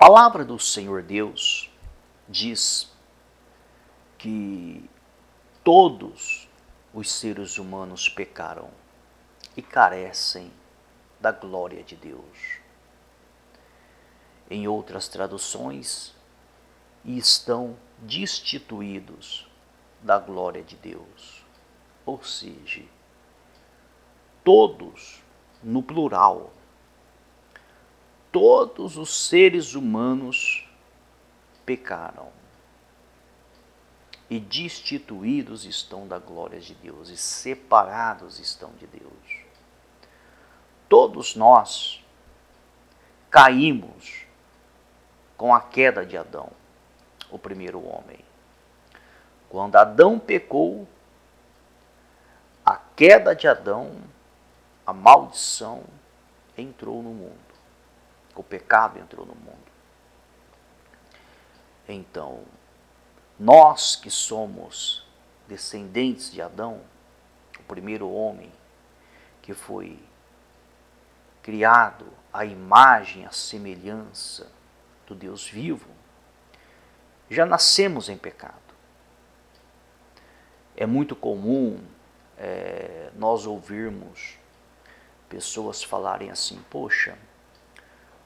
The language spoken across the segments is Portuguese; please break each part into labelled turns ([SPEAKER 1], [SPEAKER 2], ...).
[SPEAKER 1] palavra do Senhor Deus diz que todos os seres humanos pecaram e carecem da glória de Deus. Em outras traduções, estão destituídos da glória de Deus. Ou seja, todos, no plural, todos os seres humanos pecaram e destituídos estão da glória de Deus e separados estão de Deus. Todos nós caímos com a queda de Adão, o primeiro homem. Quando Adão pecou, a queda de Adão, a maldição entrou no mundo. O pecado entrou no mundo. Então, nós que somos descendentes de Adão, o primeiro homem que foi criado à imagem, à semelhança do Deus vivo, já nascemos em pecado. É muito comum nós ouvirmos pessoas falarem assim: poxa,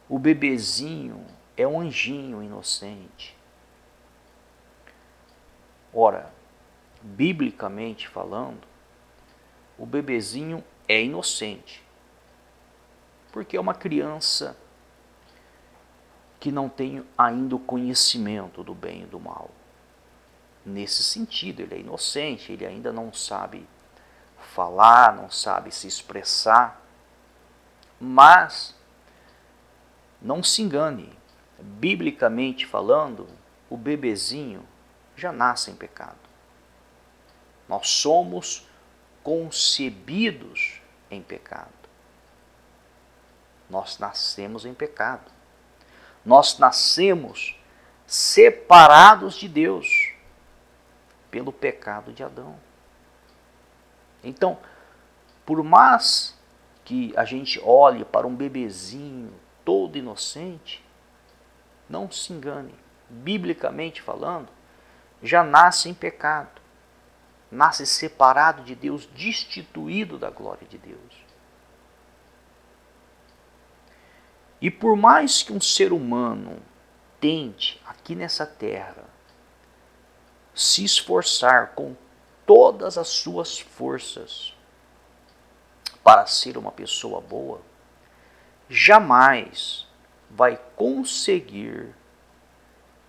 [SPEAKER 1] o bebezinho é um anjinho inocente. Ora, biblicamente falando, o bebezinho é inocente, porque é uma criança que não tem ainda o conhecimento do bem e do mal. Nesse sentido, ele é inocente, ele ainda não sabe falar, não sabe se expressar, mas não se engane, biblicamente falando, o bebezinho já nasce em pecado. Nós somos concebidos em pecado. Nós nascemos em pecado. Nós nascemos separados de Deus pelo pecado de Adão. Então, por mais que a gente olhe para um bebezinho todo inocente, não se engane, biblicamente falando, já nasce em pecado, nasce separado de Deus, destituído da glória de Deus. E por mais que um ser humano tente, aqui nessa terra, se esforçar com todas as suas forças para ser uma pessoa boa, jamais vai conseguir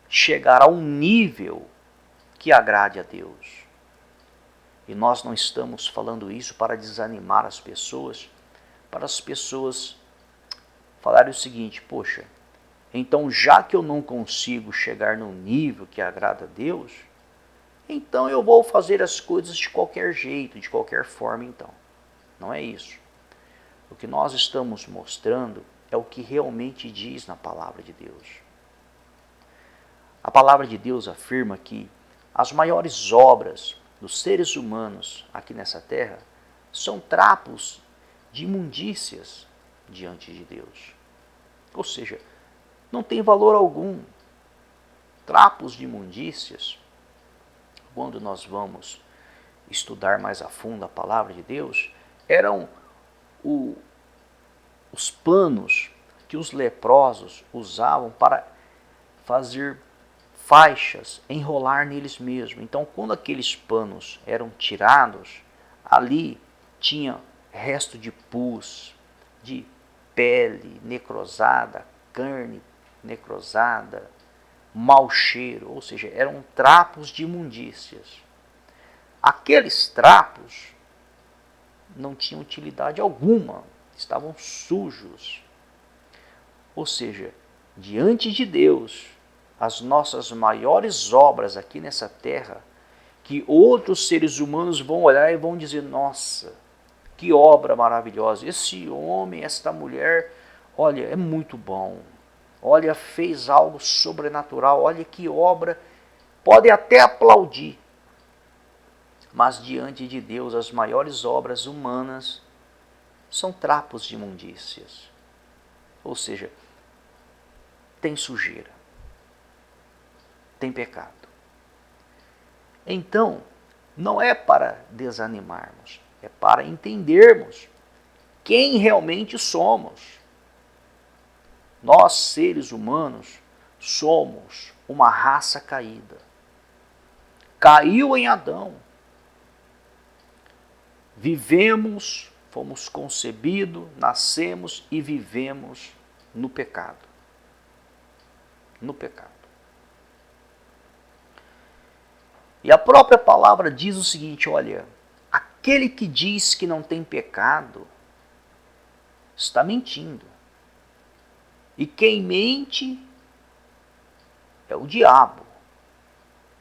[SPEAKER 1] chegar a um nível que agrade a Deus. E nós não estamos falando isso para desanimar as pessoas, para as pessoas falarem o seguinte: poxa, então já que eu não consigo chegar no nível que agrada a Deus, então eu vou fazer as coisas de qualquer jeito, de qualquer forma então. Não é isso. O que nós estamos mostrando é o que realmente diz na palavra de Deus. A palavra de Deus afirma que as maiores obras dos seres humanos aqui nessa terra são trapos de imundícias diante de Deus. Ou seja, não tem valor algum. Trapos de imundícias, quando nós vamos estudar mais a fundo a palavra de Deus, eram os panos que os leprosos usavam para fazer faixas, enrolar neles mesmos. Então, quando aqueles panos eram tirados, ali tinha resto de pus, de pele necrosada, carne necrosada, mau cheiro, ou seja, eram trapos de imundícias. Aqueles trapos não tinham utilidade alguma, estavam sujos. Ou seja, diante de Deus, as nossas maiores obras aqui nessa terra, que outros seres humanos vão olhar e vão dizer: nossa, que obra maravilhosa, esse homem, esta mulher, olha, é muito bom, olha, fez algo sobrenatural, olha que obra, pode até aplaudir. Mas diante de Deus, as maiores obras humanas são trapos de imundícias. Ou seja, tem sujeira, tem pecado. Então, não é para desanimarmos, é para entendermos quem realmente somos. Nós, seres humanos, somos uma raça caída. Caiu em Adão. Vivemos, fomos concebidos, nascemos e vivemos no pecado. No pecado. E a própria palavra diz o seguinte, olha, aquele que diz que não tem pecado está mentindo. E quem mente é o diabo.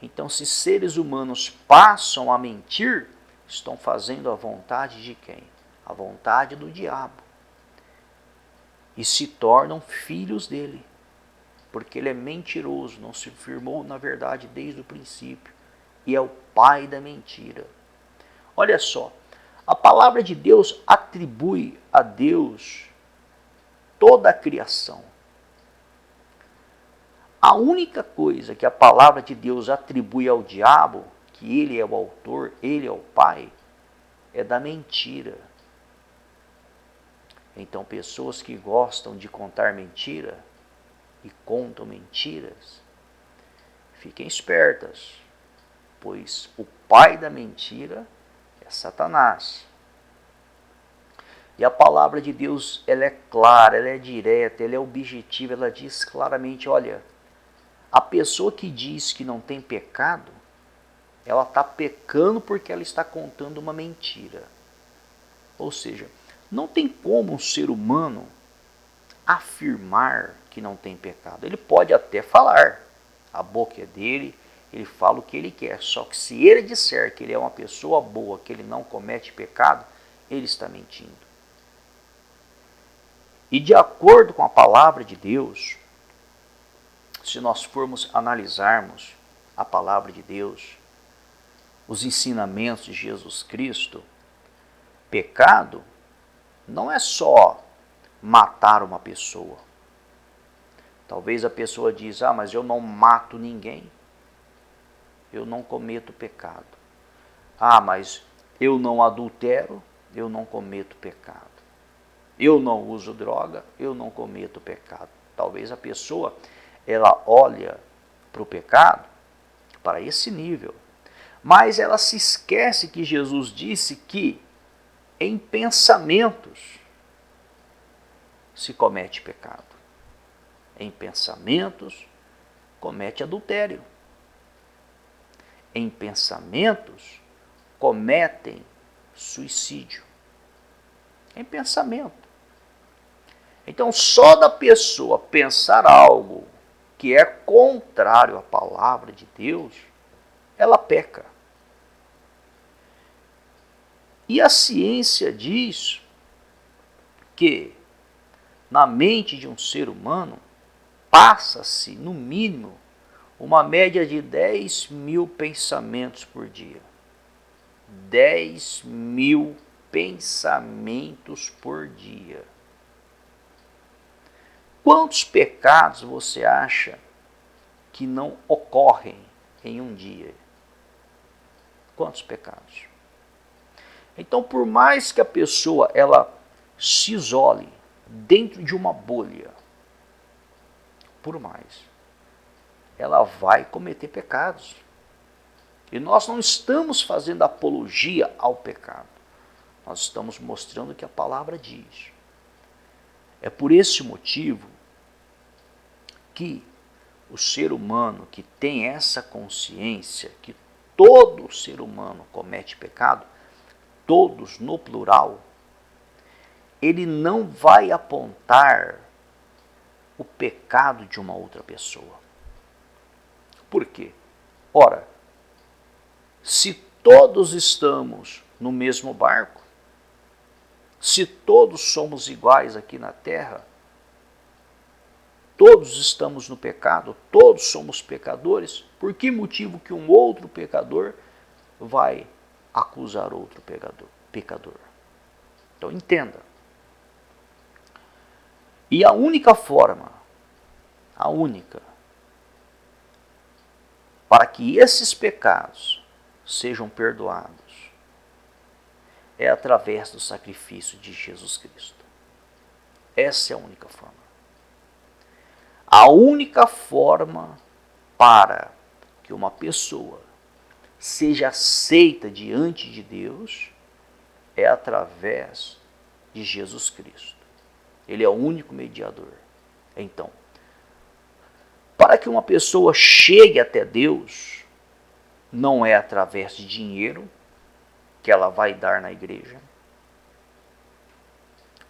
[SPEAKER 1] Então, se seres humanos passam a mentir, estão fazendo a vontade de quem? A vontade do diabo. E se tornam filhos dele. Porque ele é mentiroso, não se firmou na verdade desde o princípio. E é o pai da mentira. Olha só, a palavra de Deus atribui a Deus toda a criação. A única coisa que a palavra de Deus atribui ao diabo, que ele é o autor, ele é o pai, é da mentira. Então, pessoas que gostam de contar mentira e contam mentiras, fiquem espertas, pois o pai da mentira é Satanás. E a palavra de Deus, ela é clara, ela é direta, ela é objetiva, ela diz claramente, olha, a pessoa que diz que não tem pecado, ela está pecando porque ela está contando uma mentira. Ou seja, não tem como um ser humano afirmar que não tem pecado. Ele pode até falar, a boca é dele, ele fala o que ele quer. Só que se ele disser que ele é uma pessoa boa, que ele não comete pecado, ele está mentindo. E de acordo com a palavra de Deus, se nós formos analisarmos a palavra de Deus, os ensinamentos de Jesus Cristo, pecado não é só matar uma pessoa. Talvez a pessoa diz, mas eu não mato ninguém, eu não cometo pecado. Mas eu não adultero, eu não cometo pecado. Eu não uso droga, eu não cometo pecado. Talvez a pessoa, ela olha para o pecado, para esse nível. Mas ela se esquece que Jesus disse que em pensamentos se comete pecado. Em pensamentos comete adultério. Em pensamentos cometem suicídio. Em pensamento. Então, só da pessoa pensar algo que é contrário à palavra de Deus, ela peca. E a ciência diz que na mente de um ser humano passa-se, no mínimo, uma média de 10 mil pensamentos por dia. 10 mil pensamentos por dia. Quantos pecados você acha que não ocorrem em um dia? Quantos pecados? Então, por mais que a pessoa ela se isole dentro de uma bolha, por mais, ela vai cometer pecados. E nós não estamos fazendo apologia ao pecado. Nós estamos mostrando o que a palavra diz. É por esse motivo que o ser humano que tem essa consciência que todo ser humano comete pecado, todos no plural, ele não vai apontar o pecado de uma outra pessoa. Por quê? Ora, se todos estamos no mesmo barco, se todos somos iguais aqui na terra, todos estamos no pecado, todos somos pecadores, por que motivo que um outro pecador vai acusar outro pecador? Então entenda. E a única forma a única, para que esses pecados sejam perdoados, é através do sacrifício de Jesus Cristo. Essa é a única forma. A única forma para que uma pessoa seja aceita diante de Deus é através de Jesus Cristo. Ele é o único mediador. Então, para que uma pessoa chegue até Deus, não é através de dinheiro que ela vai dar na igreja,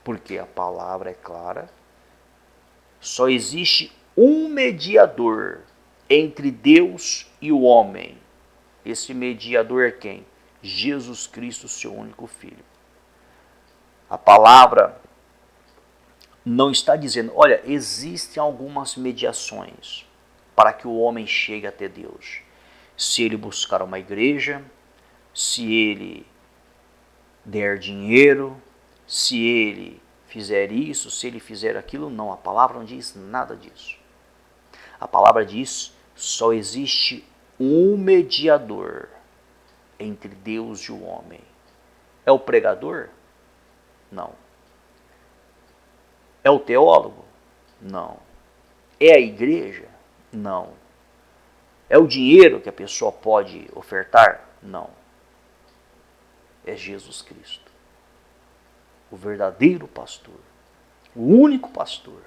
[SPEAKER 1] porque a palavra é clara, só existe um mediador entre Deus e o homem. Esse mediador é quem? Jesus Cristo, seu único Filho. A palavra não está dizendo, olha, existem algumas mediações para que o homem chegue até Deus. Se ele buscar uma igreja, se ele der dinheiro, se ele fizer isso, se ele fizer aquilo, não. A palavra não diz nada disso. A palavra diz, só existe um mediador entre Deus e o homem. É o pregador? Não. É o teólogo? Não. É a igreja? Não. É o dinheiro que a pessoa pode ofertar? Não. É Jesus Cristo, o verdadeiro pastor, o único pastor,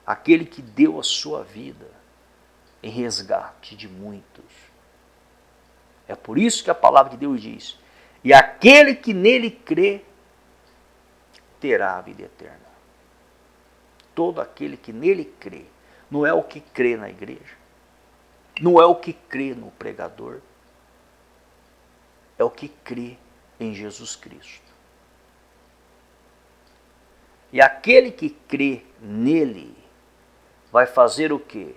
[SPEAKER 1] aquele que deu a sua vida em resgate de muitos. É por isso que a palavra de Deus diz, e aquele que nele crê, terá a vida eterna. Todo aquele que nele crê, não é o que crê na igreja, não é o que crê no pregador, é o que crê em Jesus Cristo. E aquele que crê nele vai fazer o quê?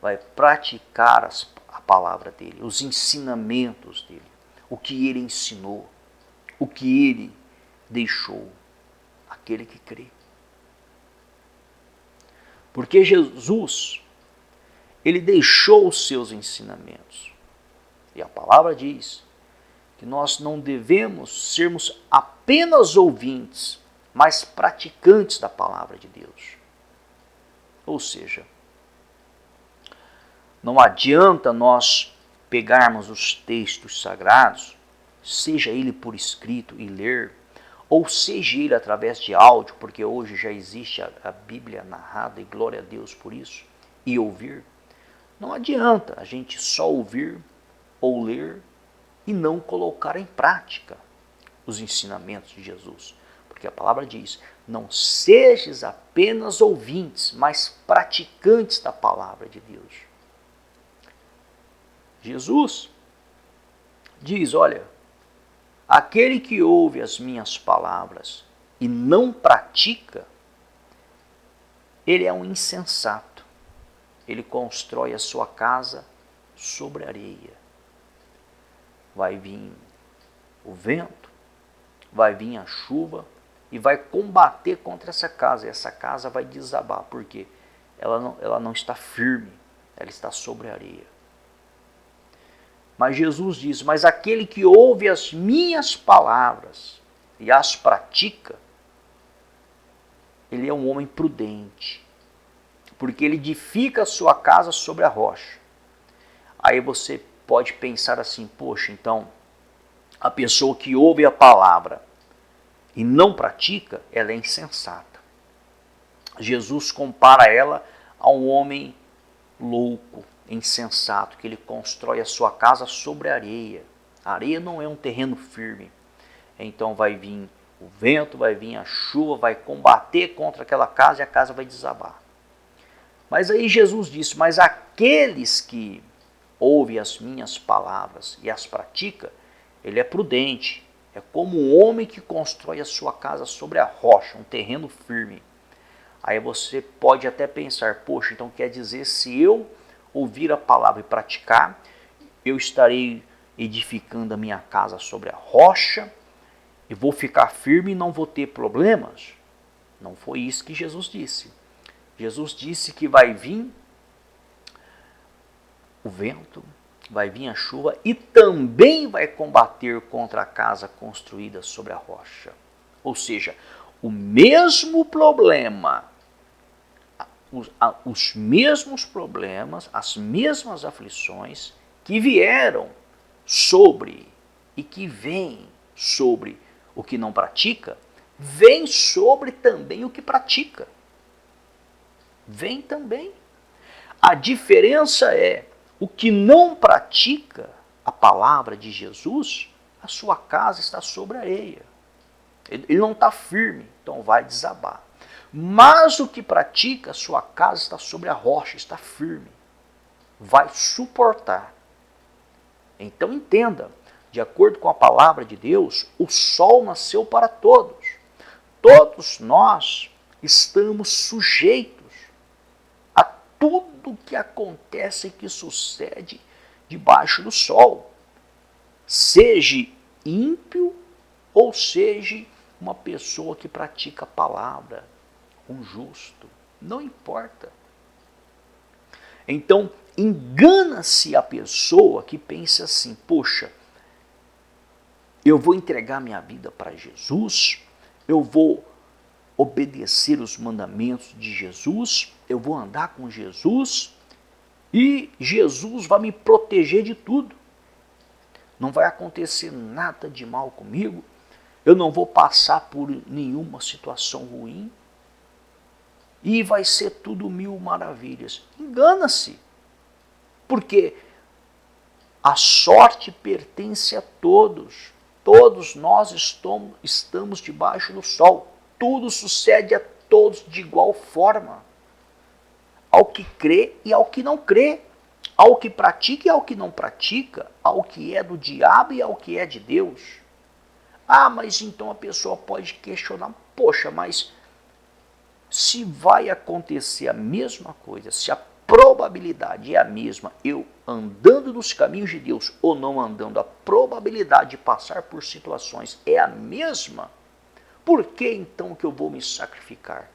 [SPEAKER 1] Vai praticar a palavra dele, os ensinamentos dele, o que ele ensinou, o que ele deixou. Aquele que crê. Porque Jesus, ele deixou os seus ensinamentos. E a palavra diz que nós não devemos sermos apenas ouvintes, mas praticantes da palavra de Deus. Ou seja, não adianta nós pegarmos os textos sagrados, seja ele por escrito e ler, ou seja ele através de áudio, porque hoje já existe a Bíblia narrada, e glória a Deus por isso, e ouvir. Não adianta a gente só ouvir ou ler e não colocar em prática os ensinamentos de Jesus. Porque a palavra diz, não sejas apenas ouvintes, mas praticantes da palavra de Deus. Jesus diz, olha, aquele que ouve as minhas palavras e não pratica, ele é um insensato. Ele constrói a sua casa sobre areia. Vai vir o vento, vai vir a chuva e vai combater contra essa casa. E essa casa vai desabar, porque ela não está firme, ela está sobre areia. Mas Jesus diz, mas aquele que ouve as minhas palavras e as pratica, ele é um homem prudente, porque ele edifica a sua casa sobre a rocha. Aí você pode pensar assim, poxa, então, a pessoa que ouve a palavra e não pratica, ela é insensata. Jesus compara ela a um homem louco, insensato, que ele constrói a sua casa sobre a areia. A areia não é um terreno firme. Então vai vir o vento, vai vir a chuva, vai combater contra aquela casa e a casa vai desabar. Mas aí Jesus disse, mas aqueles que ouvem as minhas palavras e as pratica, ele é prudente. É como um homem que constrói a sua casa sobre a rocha, um terreno firme. Aí você pode até pensar, poxa, então quer dizer, se eu ouvir a palavra e praticar, eu estarei edificando a minha casa sobre a rocha e vou ficar firme e não vou ter problemas? Não foi isso que Jesus disse. Jesus disse que vai vir o vento, vai vir a chuva e também vai combater contra a casa construída sobre a rocha. Ou seja, o mesmo problema, os mesmos problemas, as mesmas aflições que vieram sobre e que vêm sobre o que não pratica, vem sobre também o que pratica. Vem também. A diferença é, o que não pratica a palavra de Jesus, a sua casa está sobre areia. Ele não está firme, então vai desabar. Mas o que pratica, a sua casa está sobre a rocha, está firme. Vai suportar. Então entenda, de acordo com a palavra de Deus, o sol nasceu para todos. Todos nós estamos sujeitos a tudo que acontece e que sucede debaixo do sol. Seja ímpio ou seja uma pessoa que pratica a palavra, um justo, não importa. Então, engana-se a pessoa que pensa assim, poxa, eu vou entregar minha vida para Jesus, eu vou obedecer os mandamentos de Jesus, eu vou andar com Jesus e Jesus vai me proteger de tudo. Não vai acontecer nada de mal comigo, eu não vou passar por nenhuma situação ruim e vai ser tudo mil maravilhas. Engana-se, porque a sorte pertence a todos. Todos nós estamos debaixo do sol. Tudo sucede a todos de igual forma. Ao que crê e ao que não crê. Ao que pratica e ao que não pratica. Ao que é do diabo e ao que é de Deus. Ah, mas então a pessoa pode questionar. Poxa, mas se vai acontecer a mesma coisa, se a probabilidade é a mesma, eu andando nos caminhos de Deus ou não andando, a probabilidade de passar por situações é a mesma, por que então que eu vou me sacrificar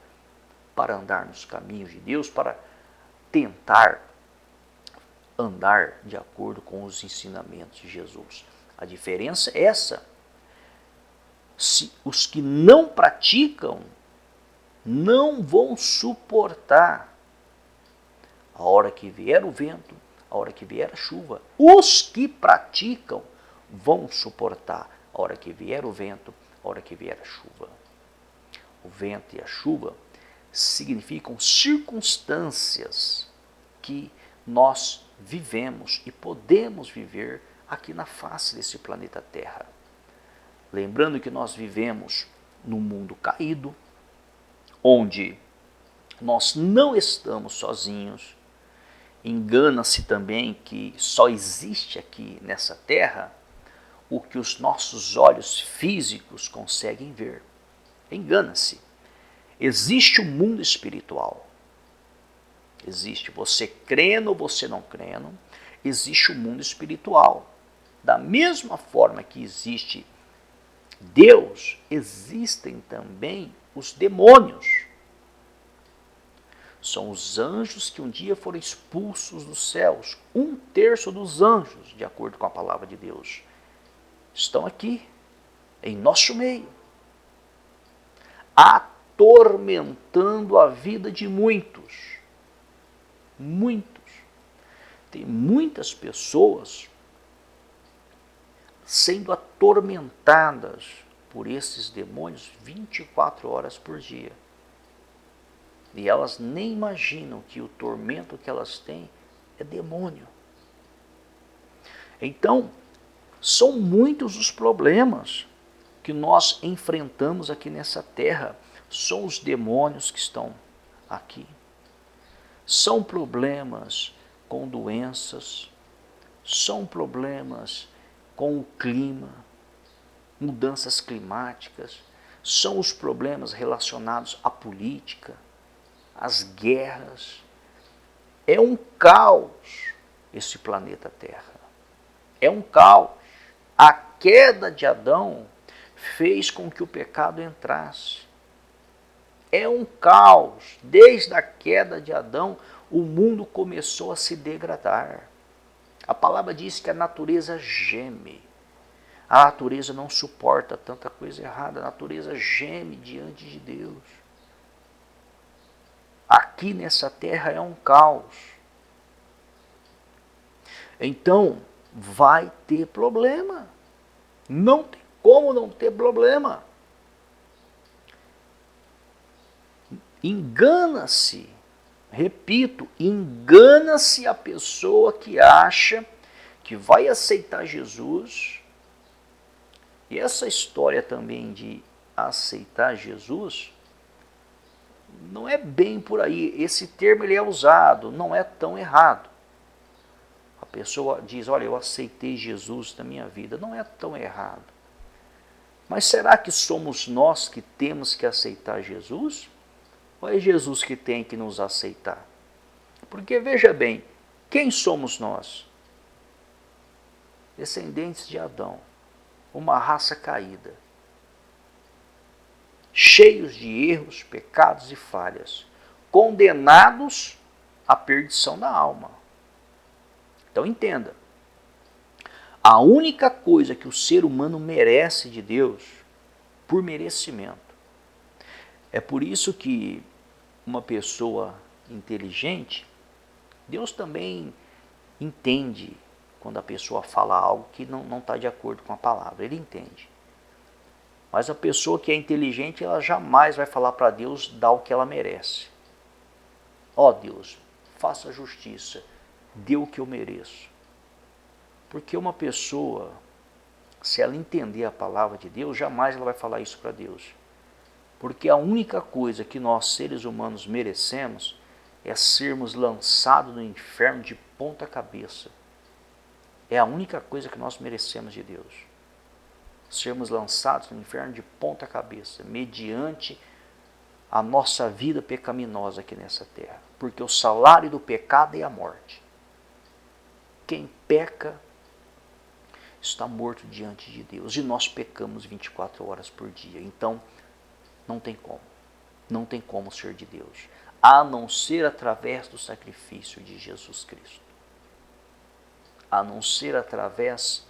[SPEAKER 1] para andar nos caminhos de Deus, para tentar andar de acordo com os ensinamentos de Jesus? A diferença é essa. Se os que não praticam não vão suportar a hora que vier o vento, a hora que vier a chuva. Os que praticam vão suportar a hora que vier o vento, a hora que vier a chuva. O vento e a chuva significam circunstâncias que nós vivemos e podemos viver aqui na face desse planeta Terra. Lembrando que nós vivemos num mundo caído, onde nós não estamos sozinhos. Engana-se também que só existe aqui nessa terra o que os nossos olhos físicos conseguem ver. Engana-se. Existe um mundo espiritual. Existe, você crendo ou você não crendo, existe o mundo espiritual. Da mesma forma que existe Deus, existem também os demônios. São os anjos que um dia foram expulsos dos céus. 1/3 dos anjos, de acordo com a palavra de Deus, estão aqui, em nosso meio, atormentando a vida de muitos. Muitos. Tem muitas pessoas sendo atormentadas por esses demônios 24 horas por dia. E elas nem imaginam que o tormento que elas têm é demônio. Então, são muitos os problemas que nós enfrentamos aqui nessa terra. São os demônios que estão aqui. São problemas com doenças, são problemas com o clima, mudanças climáticas, são os problemas relacionados à política, às guerras. É um caos esse planeta Terra. É um caos. A queda de Adão fez com que o pecado entrasse. é um caos. Desde a queda de Adão, o mundo começou a se degradar. A palavra diz que a natureza geme. A natureza não suporta tanta coisa errada. A natureza geme diante de Deus. Aqui nessa terra é um caos. Então, vai ter problema. Não tem como não ter problema. Engana-se, repito, engana-se a pessoa que acha que vai aceitar Jesus. E essa história também de aceitar Jesus não é bem por aí. Esse termo ele é usado, não é tão errado. A pessoa diz, olha, eu aceitei Jesus na minha vida. Não é tão errado. Mas será que somos nós que temos que aceitar Jesus? Ou é Jesus que tem que nos aceitar? Porque veja bem, quem somos nós? Descendentes de Adão, uma raça caída, cheios de erros, pecados e falhas, condenados à perdição da alma. Então entenda, a única coisa que o ser humano merece de Deus, por merecimento, é por isso que uma pessoa inteligente, Deus também entende quando a pessoa fala algo que não está de acordo com a palavra, ele entende. Mas a pessoa que é inteligente, ela jamais vai falar para Deus dar o que ela merece. Ó Deus, faça justiça, dê o que eu mereço. Porque uma pessoa, se ela entender a palavra de Deus, jamais ela vai falar isso para Deus. Porque a única coisa que nós seres humanos merecemos é sermos lançados no inferno de ponta cabeça. É a única coisa que nós merecemos de Deus. Sermos lançados no inferno de ponta cabeça, mediante a nossa vida pecaminosa aqui nessa terra. Porque o salário do pecado é a morte. Quem peca está morto diante de Deus. E nós pecamos 24 horas por dia. Então, não tem como. Não tem como ser de Deus. A não ser através do sacrifício de Jesus Cristo. A não ser através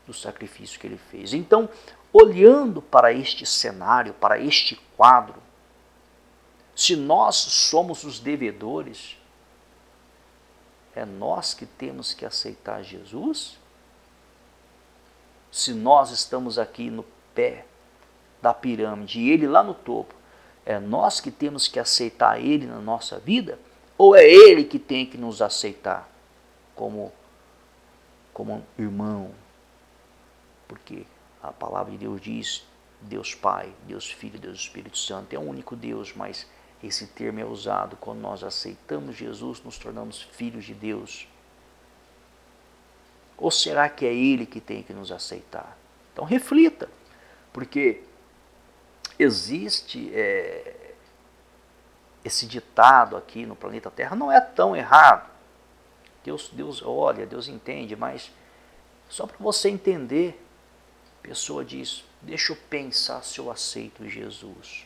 [SPEAKER 1] do sacrifício que ele fez. Então, olhando para este cenário, para este quadro, se nós somos os devedores, é nós que temos que aceitar Jesus? Se nós estamos aqui no pé da pirâmide e ele lá no topo, é nós que temos que aceitar ele na nossa vida? Ou é ele que tem que nos aceitar como irmão? Porque a palavra de Deus diz, Deus Pai, Deus Filho, Deus Espírito Santo, é um único Deus, mas esse termo é usado quando nós aceitamos Jesus, nos tornamos filhos de Deus. Ou será que é ele que tem que nos aceitar? Então reflita, porque existe esse ditado aqui no planeta Terra, não é tão errado. Deus olha, Deus entende, mas só para você entender, a pessoa diz, deixa eu pensar se eu aceito Jesus.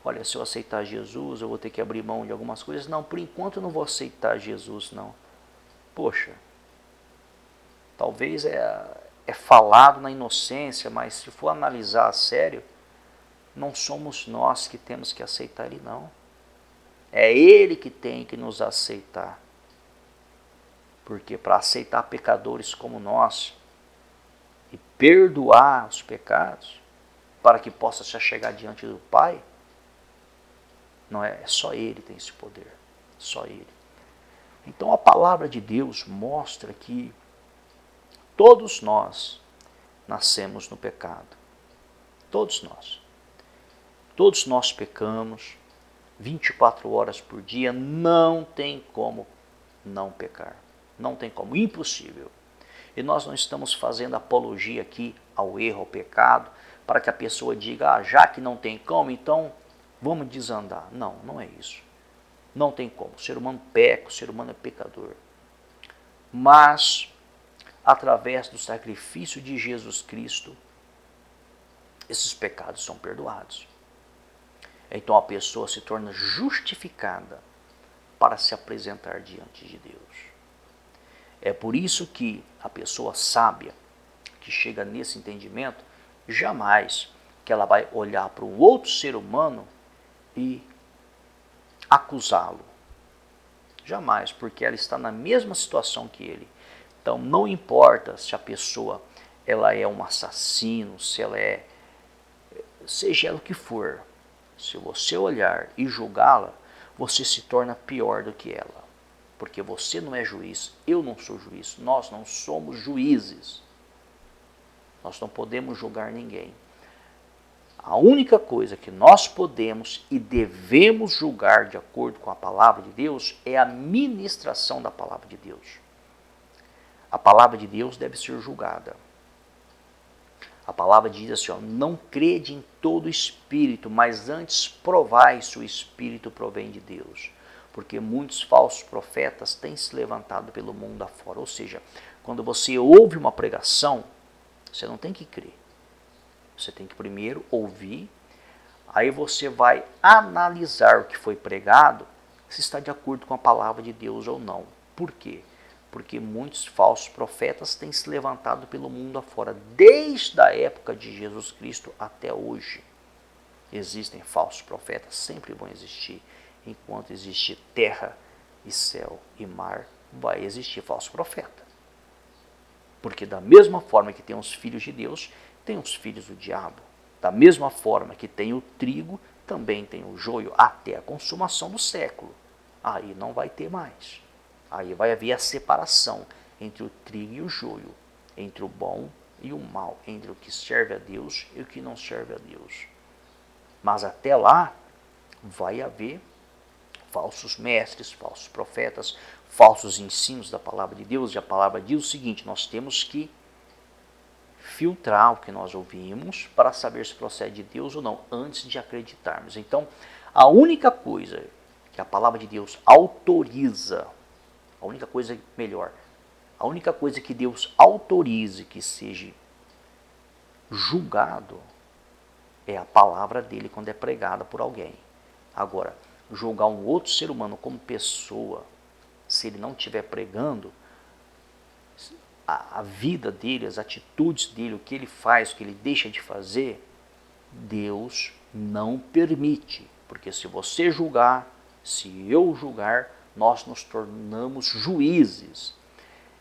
[SPEAKER 1] Olha, se eu aceitar Jesus, eu vou ter que abrir mão de algumas coisas. Não, por enquanto eu não vou aceitar Jesus, não. Poxa, talvez é falado na inocência, mas se for analisar a sério, não somos nós que temos que aceitar ele, não. É ele que tem que nos aceitar. Porque para aceitar pecadores como nós e perdoar os pecados, para que possa se chegar diante do Pai, não é só ele tem esse poder, só ele. Então a palavra de Deus mostra que todos nós nascemos no pecado. Todos nós. Todos nós pecamos 24 horas por dia, não tem como não pecar. Não tem como, impossível. E nós não estamos fazendo apologia aqui ao erro, ao pecado, para que a pessoa diga, já que não tem como, então vamos desandar. Não, não é isso. Não tem como. O ser humano peca, o ser humano é pecador. Mas, através do sacrifício de Jesus Cristo, esses pecados são perdoados. Então a pessoa se torna justificada para se apresentar diante de Deus. É por isso que a pessoa sábia, que chega nesse entendimento, jamais que ela vai olhar para um outro ser humano e acusá-lo. Jamais, porque ela está na mesma situação que ele. Então não importa se a pessoa ela é um assassino, se ela é, seja ela o que for, se você olhar e julgá-la, você se torna pior do que ela. Porque você não é juiz, eu não sou juiz, nós não somos juízes. Nós não podemos julgar ninguém. A única coisa que nós podemos e devemos julgar de acordo com a palavra de Deus é a ministração da palavra de Deus. A palavra de Deus deve ser julgada. A palavra diz assim, ó, não crede em todo espírito, mas antes provai se o espírito provém de Deus. Porque muitos falsos profetas têm se levantado pelo mundo afora. Ou seja, quando você ouve uma pregação, você não tem que crer. Você tem que primeiro ouvir, aí você vai analisar o que foi pregado, se está de acordo com a palavra de Deus ou não. Por quê? Porque muitos falsos profetas têm se levantado pelo mundo afora, desde a época de Jesus Cristo até hoje. Existem falsos profetas, sempre vão existir. Enquanto existe terra e céu e mar, vai existir falso profeta. Porque da mesma forma que tem os filhos de Deus, tem os filhos do diabo. Da mesma forma que tem o trigo, também tem o joio, até a consumação do século. Aí não vai ter mais. Aí vai haver a separação entre o trigo e o joio, entre o bom e o mal, entre o que serve a Deus e o que não serve a Deus. Mas até lá vai haver falsos mestres, falsos profetas, falsos ensinos da palavra de Deus. E a palavra diz o seguinte, nós temos que filtrar o que nós ouvimos para saber se procede de Deus ou não, antes de acreditarmos. Então, a única coisa que a palavra de Deus autoriza, a única coisa que Deus autorize que seja julgado é a palavra dele quando é pregada por alguém. Agora, julgar um outro ser humano como pessoa, se ele não estiver pregando, a vida dele, as atitudes dele, o que ele faz, o que ele deixa de fazer, Deus não permite. Porque se você julgar, se eu julgar, nós nos tornamos juízes.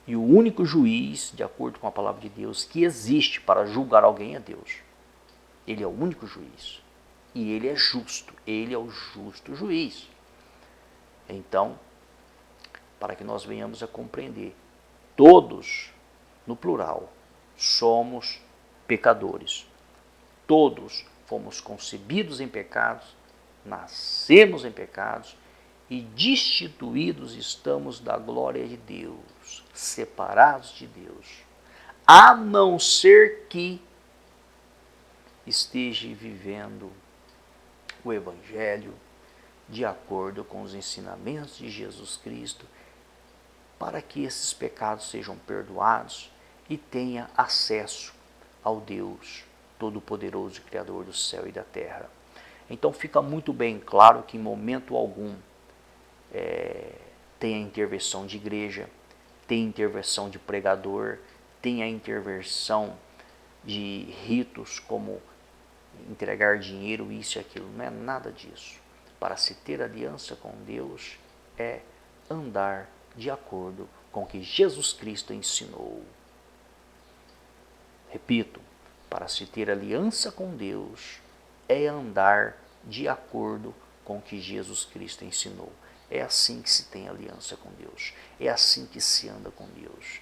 [SPEAKER 1] E o único juiz, de acordo com a palavra de Deus, que existe para julgar alguém é Deus. Ele é o único juiz. E ele é justo. Ele é o justo juiz. Então, para que nós venhamos a compreender, todos, no plural, somos pecadores. Todos fomos concebidos em pecados, nascemos em pecados e destituídos estamos da glória de Deus, separados de Deus, a não ser que esteja vivendo o Evangelho de acordo com os ensinamentos de Jesus Cristo, para que esses pecados sejam perdoados e tenha acesso ao Deus Todo-Poderoso, Criador do céu e da terra. Então fica muito bem claro que em momento algum tem a intervenção de igreja, tem a intervenção de pregador, tem a intervenção de ritos como entregar dinheiro, isso e aquilo. Não é nada disso. Para se ter aliança com Deus é andar de acordo com o que Jesus Cristo ensinou. Repito, para se ter aliança com Deus é andar de acordo com o que Jesus Cristo ensinou. É assim que se tem aliança com Deus. É assim que se anda com Deus.